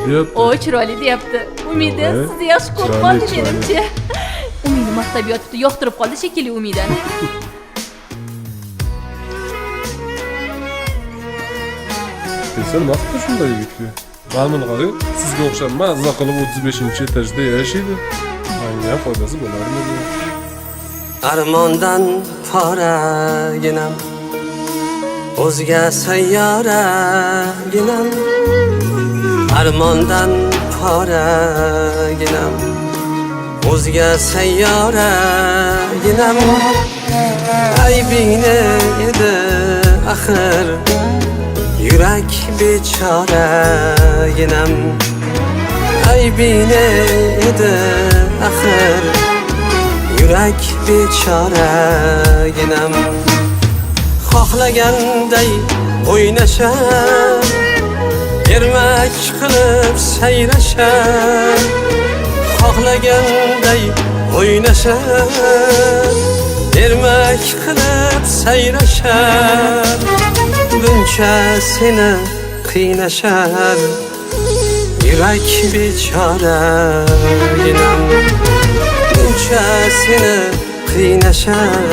deyapti. O chiroyli deyapti. Umida sizni yaxshi ko'rib qoldi menimcha. Umidni maqtab yotibdi, yoqtirib qoldi shekilli Umidani. Sen vaqtda shunday yigitga. Ma'lumot qarang, sizga o'xshab mazza qilib 35-etajda yashaydi. Menga foydasi bo'larmi? Armondan foraginam, o'zga sayyoraginam. Armondan foraginam, o'zga sayyoraginam. Aybingni edi axir, yurak bechoraginam. Aybingni edi axir, yurak bechoraginam. Xohlaganday o'ynashar, ermak qilib sayrashar. Xohlaganday o'ynashar, ermak qilib sayrashar. Buncha seni qiynashar, yurak bechoraginam. Buncha seni qiynashar,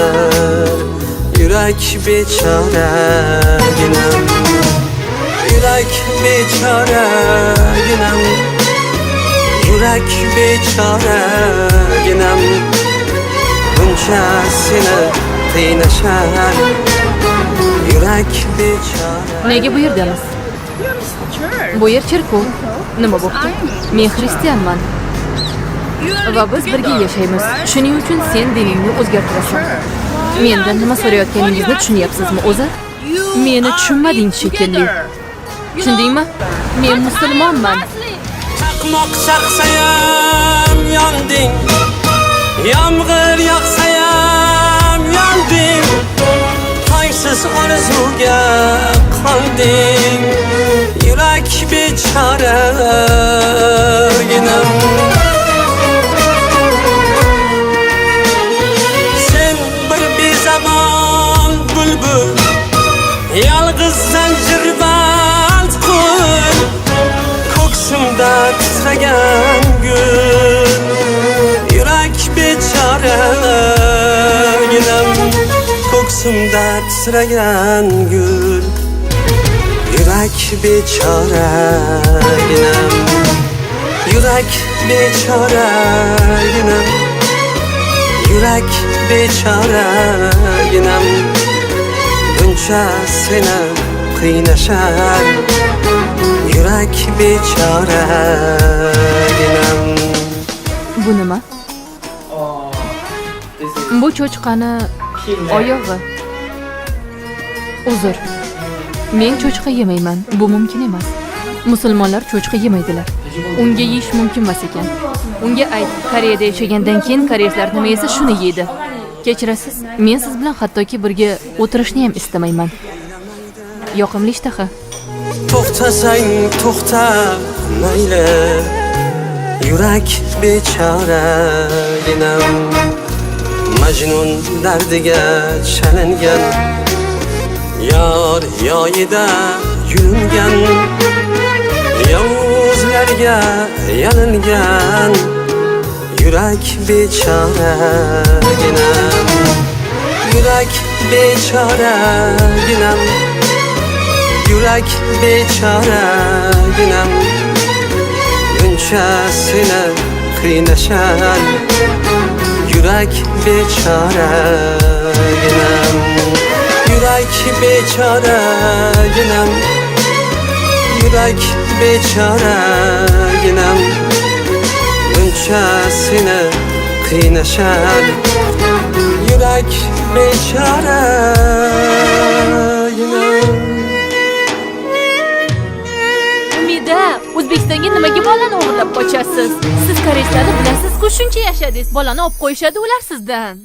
yurak bechoraginam. Yurak bechoraginam, yurak bechoraginam. Buncha seni qiynashar, yurak bechora. Nega bu yerdamiz? Bu yer cherkov. Nima bo'pti? Men xristianman. Va biz birga yashaymiz. Shuning uchun sen diningni o'zgartirasan. Mendan nima so'rayotganingizni tushunyapsizmi o'zi? Meni tushunmading shekilli. Tushundingmi? Men musulmonman. Chaqmoq chaqsayam yonding, yomg'ir yog'sayam yonding. Tangsiz orzuga qolding, yurak bechoraginam. Sen bir bezabon bulbul, yolg'iz zanjirband qul. Ko'ksimda titragan gul, yurak bechoraginam. Ko'ksimda titragan gul, yurak bechoraginam. Yurak bechoraginam, yurak bechoraginam. Buncha seni qiynashar, yurak bechoraginam. Bu nima? Bu cho'chqani oyog'i. Uzr. Men cho'chqa yemayman. Bu mumkin emas. Musulmonlar cho'chqa yemaydilar. Unga yeyish mumkin emas ekan. Unga ayt, Koreyada yashagandan keyin koreyslar nima yesa shuni yeydi. Kechirasiz, men siz bilan hattoki birga o'tirishni ham istamayman. Yoqimli ishtaha. To'xtasang to'xta mayli, yurak bechoraginam. Majnun dardiga chalingan, yor yoyida yulingan. Yovuzlarga yalingan, yurak bechoraginam. Yurak bechoraginam, yurak bechoraginam. Buncha seni qiynashar, yurak bechoraginam. Yurak bechoraginam, yurak bechoraginam. Buncha seni qiynashar, yurak bechoraginam. Umida, O'zbekistonga nimaga bolani o'g'irlab qochasiz? Siz koreyslarni bilasiz-ku, shuncha yashadingiz. Bolani olib qo'yishadi ular sizdan.